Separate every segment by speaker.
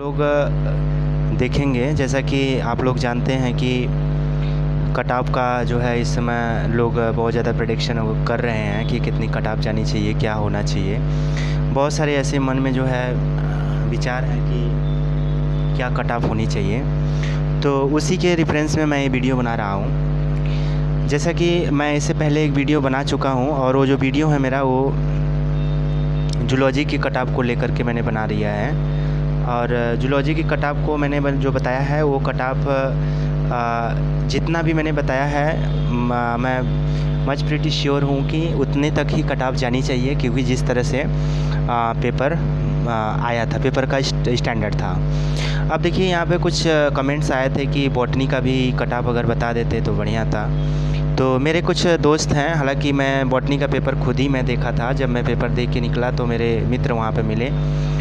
Speaker 1: लोग देखेंगे, जैसा कि आप लोग जानते हैं कि कट ऑफ का जो है इस समय लोग बहुत ज़्यादा प्रेडिक्शन कर रहे हैं कि कितनी कट ऑफ जानी चाहिए, क्या होना चाहिए। बहुत सारे ऐसे मन में जो है विचार है कि क्या कट ऑफ होनी चाहिए। तो उसी के रेफरेंस में मैं ये वीडियो बना रहा हूँ। जैसा कि मैं इससे पहले एक वीडियो बना चुका हूँ और वो जो वीडियो है मेरा वो जूलॉजी की कट ऑफ को लेकर के मैंने बना दिया है। और जूलॉजी की कट ऑफ को मैंने जो बताया है वो कट ऑफ जितना भी मैंने बताया है मैं मच प्रीटी श्योर हूँ कि उतने तक ही कट ऑफ जानी चाहिए, क्योंकि जिस तरह से पेपर आया था, पेपर का स्टैंडर्ड था। अब देखिए यहाँ पे कुछ कमेंट्स आए थे कि बॉटनी का भी कट ऑफ अगर बता देते तो बढ़िया था। तो मेरे कुछ दोस्त हैं, हालांकि मैं बॉटनी का पेपर खुद ही मैं देखा था। जब मैं पेपर देख के निकला तो मेरे मित्र वहाँ पे मिले,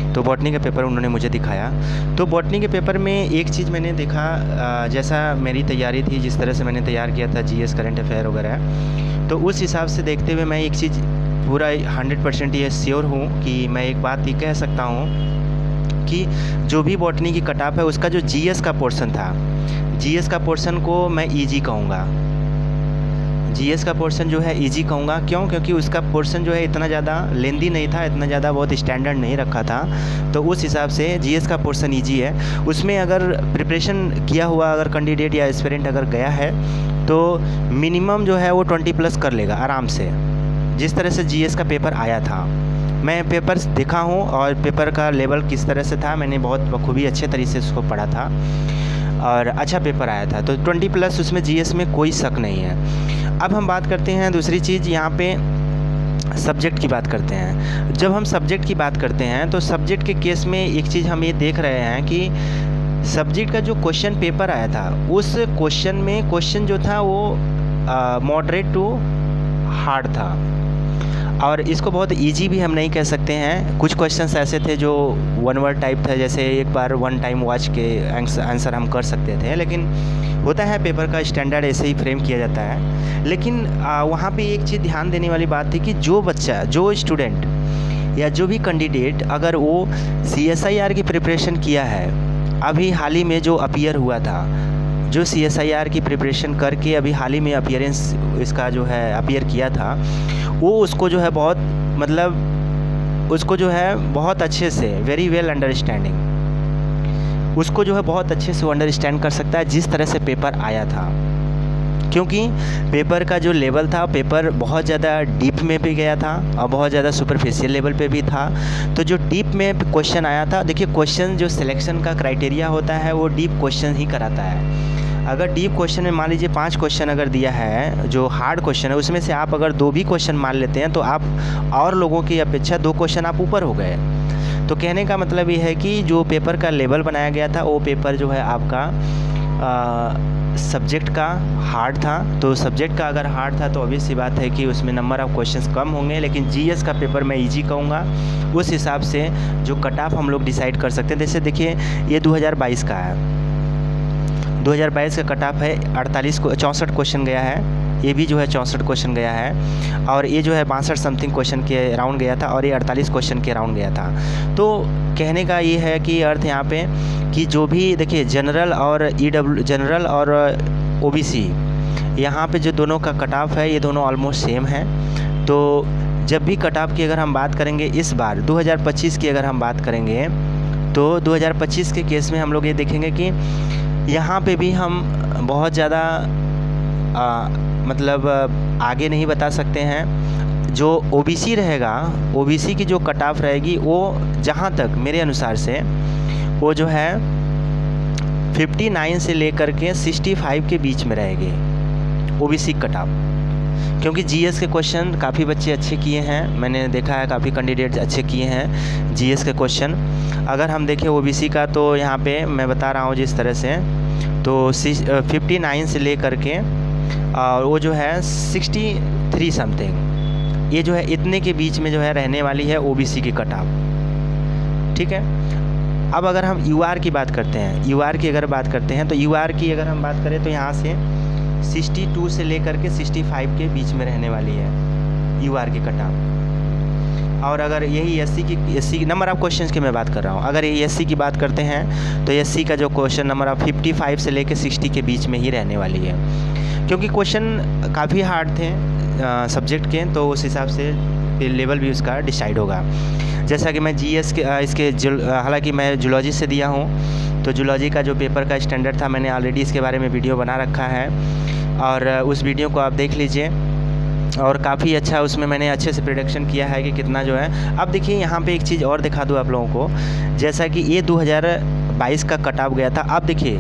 Speaker 1: तो बॉटनी का पेपर उन्होंने मुझे दिखाया। तो बॉटनी के पेपर में एक चीज़ मैंने देखा, जैसा मेरी तैयारी थी, जिस तरह से मैंने तैयार किया था जीएस करंट अफेयर वगैरह, तो उस हिसाब से देखते हुए मैं एक चीज़ पूरा 100% ये श्योर हूँ कि मैं एक बात ये कह सकता हूँ कि जो भी बॉटनी की कट ऑफ है उसका जो जीएस का पोर्शन था, जीएस का पोर्शन को मैं ईजी कहूँगा। जीएस का पोर्शन जो है इजी कहूँगा, क्यों? क्योंकि उसका पोर्शन जो है इतना ज़्यादा लेंदी नहीं था, इतना ज़्यादा बहुत स्टैंडर्ड नहीं रखा था। तो उस हिसाब से जीएस का पोर्शन इजी है। उसमें अगर प्रिपरेशन किया हुआ अगर कैंडिडेट या एस्पिरेंट अगर गया है तो मिनिमम जो है वो 20+ कर लेगा आराम से, जिस तरह से जीएस का पेपर आया था। मैं पेपर देखा हूँ और पेपर का लेवल किस तरह से था, मैंने बहुत बखूबी अच्छे तरीके से उसको पढ़ा था और अच्छा पेपर आया था। तो 20+ उसमें जीएस में कोई शक नहीं है। अब हम बात करते हैं दूसरी चीज़, यहाँ पे सब्जेक्ट की बात करते हैं। जब हम सब्जेक्ट की बात करते हैं तो सब्जेक्ट के केस में एक चीज़ हम ये देख रहे हैं कि सब्जेक्ट का जो क्वेश्चन पेपर आया था उस क्वेश्चन में क्वेश्चन जो था वो मॉडरेट टू हार्ड था, और इसको बहुत इजी भी हम नहीं कह सकते हैं। कुछ क्वेश्चंस ऐसे थे जो वन वर्ड टाइप था, जैसे एक बार वन टाइम वॉच के आंसर हम कर सकते थे, लेकिन होता है पेपर का स्टैंडर्ड ऐसे ही फ्रेम किया जाता है। लेकिन वहाँ पे एक चीज़ ध्यान देने वाली बात थी कि जो बच्चा, जो स्टूडेंट या जो भी कैंडिडेट अगर वो CSIR की प्रिपरेशन किया है, अभी हाल ही में जो अपीयर हुआ था, जो CSIR की प्रिपरेशन करके अभी हाल ही में अपीयरेंस इसका जो है अपीयर किया था, वो उसको जो है बहुत मतलब उसको जो है बहुत अच्छे से वेरी वेल अंडरस्टैंडिंग उसको जो है बहुत अच्छे से अंडरस्टैंड कर सकता है जिस तरह से पेपर आया था। क्योंकि पेपर का जो लेवल था, पेपर बहुत ज़्यादा डीप में भी गया था और बहुत ज़्यादा सुपरफिशियल लेवल पे भी था। तो जो डीप में क्वेश्चन आया था, देखिए क्वेश्चन जो सिलेक्शन का क्राइटेरिया होता है वो डीप क्वेश्चन ही कराता है। अगर डीप क्वेश्चन में मान लीजिए 5 क्वेश्चन अगर दिया है, जो हार्ड क्वेश्चन है उसमें से आप अगर 2 भी क्वेश्चन मान लेते हैं तो आप और लोगों की अपेक्षा 2 क्वेश्चन आप ऊपर हो गए। तो कहने का मतलब ये है कि जो पेपर का लेवल बनाया गया था वो पेपर जो है आपका सब्जेक्ट का हार्ड था। तो सब्जेक्ट का अगर हार्ड था तो ऑब्वियस सी बात है कि उसमें नंबर ऑफ़ क्वेश्चंस कम होंगे, लेकिन जीएस का पेपर मैं इजी कहूँगा। उस हिसाब से जो कट ऑफ हम लोग डिसाइड कर सकते हैं। जैसे देखिए ये 2022 का है, 2022 का कट ऑफ है 64 क्वेश्चन गया है, ये भी जो है 64 क्वेश्चन गया है, और ये जो है 62 समथिंग क्वेश्चन के राउंड गया था, और ये 48 क्वेश्चन के राउंड गया था। तो कहने का ये है कि अर्थ यहाँ पे कि जो भी देखिए जनरल और OBC, यहाँ पे जो दोनों का कट ऑफ है ये दोनों ऑलमोस्ट सेम है। तो जब भी कट ऑफ की अगर हम बात करेंगे इस बार 2025 की अगर हम बात करेंगे तो 2025 के केस में हम लोग ये देखेंगे कि यहाँ पे भी हम बहुत ज़्यादा मतलब आगे नहीं बता सकते हैं। जो OBC रहेगा, OBC की जो कट ऑफ रहेगी वो जहाँ तक मेरे अनुसार से वो जो है 59 से लेकर के 65 के बीच में रहेगी OBC कट ऑफ। क्योंकि जीएस के क्वेश्चन काफ़ी बच्चे अच्छे किए हैं, मैंने देखा है काफ़ी कैंडिडेट्स अच्छे किए हैं जीएस के क्वेश्चन। अगर हम देखें OBC का तो यहाँ पे मैं बता रहा हूँ जिस तरह से, तो 59 से लेकर के और वो जो है 63 समथिंग, ये जो है इतने के बीच में जो है रहने वाली है OBC की कट ऑफ। ठीक है। अब अगर हम UR की बात करते हैं, UR की अगर बात करते हैं तो UR की अगर हम बात करें तो यहाँ से 62 से लेकर के 65 के बीच में रहने वाली है UR की कट ऑफ। और अगर यही एससी की नंबर ऑफ़ क्वेश्चंस की मैं बात कर रहा हूँ, अगर ये एससी की बात करते हैं तो एससी का जो क्वेश्चन नंबर ऑफ 55 से लेकर 60 के बीच में ही रहने वाली है, क्योंकि क्वेश्चन काफ़ी हार्ड थे सब्जेक्ट के, तो उस हिसाब से लेवल भी उसका डिसाइड होगा। जैसा कि मैं जीएस के इसके हालांकि मैं जूलॉजी से दिया हूँ, तो जूलॉजी का जो पेपर का स्टैंडर्ड था मैंने ऑलरेडी इसके बारे में वीडियो बना रखा है, और उस वीडियो को आप देख लीजिए, और काफ़ी अच्छा उसमें मैंने अच्छे से प्रेडिक्शन किया है कि कितना जो है। अब देखिए यहाँ पे एक चीज़ और दिखा दूँ आप लोगों को, जैसा कि ये 2022 का कट ऑफ गया था। अब देखिए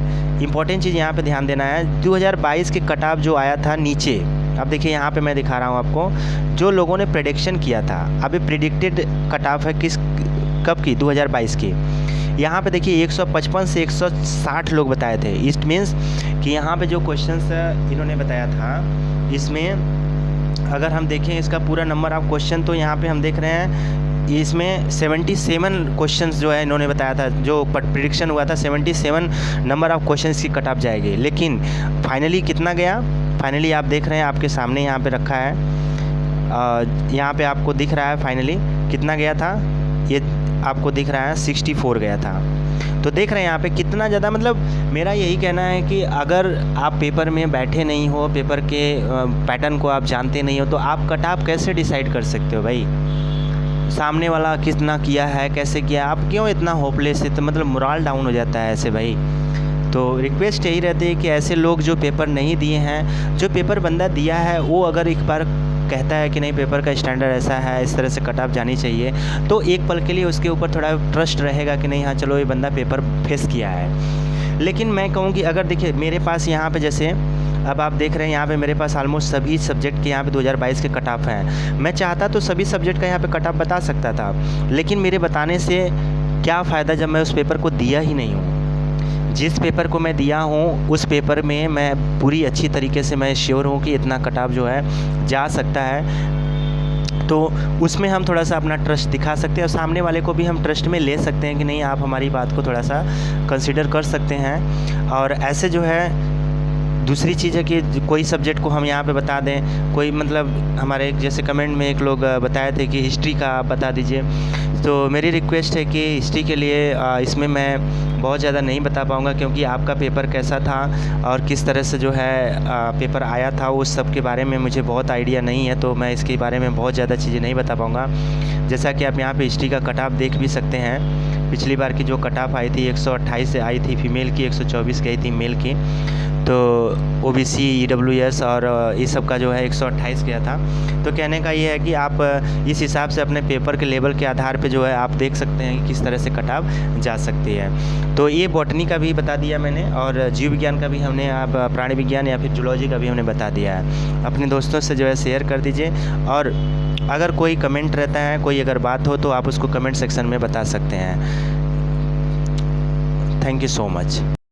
Speaker 1: इंपॉर्टेंट चीज़ यहाँ पे ध्यान देना है, 2022 के कट ऑफ जो आया था नीचे, अब देखिए यहाँ पे मैं दिखा रहा हूँ आपको, जो लोगों ने प्रेडिक्शन किया था, अभी प्रिडिक्टेड कट ऑफ है कब की, 2022 की। यहाँ पे देखिए 155 से 160 लोग बताए थे। इट मीन्स कि यहाँ पे जो क्वेश्चंस इन्होंने बताया था, इसमें अगर हम देखें इसका पूरा नंबर ऑफ क्वेश्चन, तो यहाँ पे हम देख रहे हैं इसमें 77 क्वेश्चंस जो है इन्होंने बताया था, जो प्रिडिक्शन हुआ था 77 नंबर ऑफ क्वेश्चंस की कट ऑफ जाएगी। लेकिन फाइनली कितना गया, फाइनली आप देख रहे हैं, आपके सामने यहाँ पे रखा है, यहाँ पे आपको दिख रहा है फाइनली कितना गया था, ये आपको दिख रहा है 64 गया था। तो देख रहे हैं यहाँ पे कितना ज़्यादा, मतलब मेरा यही कहना है कि अगर आप पेपर में बैठे नहीं हो, पेपर के पैटर्न को आप जानते नहीं हो, तो आप कट ऑफ कैसे डिसाइड कर सकते हो भाई? सामने वाला कितना किया है, कैसे किया, आप क्यों इतना होपलेस है? तो मतलब मोरल डाउन हो जाता है ऐसे भाई। तो रिक्वेस्ट यही रहती है कि ऐसे लोग जो पेपर नहीं दिए हैं, जो पेपर बंदा दिया है वो अगर एक बार कहता है कि नहीं पेपर का स्टैंडर्ड ऐसा है, इस तरह से कट ऑफ जानी चाहिए, तो एक पल के लिए उसके ऊपर थोड़ा ट्रस्ट रहेगा कि नहीं हाँ चलो ये बंदा पेपर फेस किया है। लेकिन मैं कहूँ कि अगर देखिए मेरे पास यहाँ पे जैसे अब आप देख रहे हैं यहाँ पे मेरे पास ऑलमोस्ट सभी सब्जेक्ट के यहाँ पे 2022 के कट ऑफ हैं। मैं चाहता तो सभी सब्जेक्ट का यहाँ पे कट ऑफ बता सकता था, लेकिन मेरे बताने से क्या फ़ायदा जब मैं उस पेपर को दिया ही नहीं हूँ। जिस पेपर को मैं दिया हूँ उस पेपर में मैं पूरी अच्छी तरीके से मैं श्योर हूँ कि इतना कट ऑफ जो है जा सकता है, तो उसमें हम थोड़ा सा अपना ट्रस्ट दिखा सकते हैं, और सामने वाले को भी हम ट्रस्ट में ले सकते हैं कि नहीं आप हमारी बात को थोड़ा सा कंसिडर कर सकते हैं। और ऐसे जो है दूसरी चीज़ है कि कोई सब्जेक्ट को हम यहाँ पे बता दें, कोई मतलब हमारे जैसे कमेंट में एक लोग बताए थे कि हिस्ट्री का आप बता दीजिए, तो मेरी रिक्वेस्ट है कि हिस्ट्री के लिए इसमें मैं बहुत ज़्यादा नहीं बता पाऊँगा, क्योंकि आपका पेपर कैसा था और किस तरह से जो है पेपर आया था उस सब के बारे में मुझे बहुत आइडिया नहीं है, तो मैं इसके बारे में बहुत ज़्यादा चीज़ें नहीं बता पाऊँगा। जैसा कि आप यहाँ पे हिस्ट्री का कट ऑफ देख भी सकते हैं, पिछली बार की जो कट ऑफ आई थी 128 से आई थी फीमेल की, 124 की आई थी मेल की, तो ओबीसी ईडब्ल्यूएस और ये सब का जो है 128 गया था। तो कहने का ये है कि आप इस हिसाब से अपने पेपर के लेवल के आधार पे जो है आप देख सकते हैं कि किस तरह से कट ऑफ जा सकती है। तो ये बॉटनी का भी बता दिया मैंने, और जीव विज्ञान का भी हमने, आप प्राणी विज्ञान या फिर जूलॉजी का भी हमने बता दिया है। अपने दोस्तों से जो है शेयर कर दीजिए, और अगर कोई कमेंट रहता है, कोई अगर बात हो तो आप उसको कमेंट सेक्शन में बता सकते हैं। Thank you so much.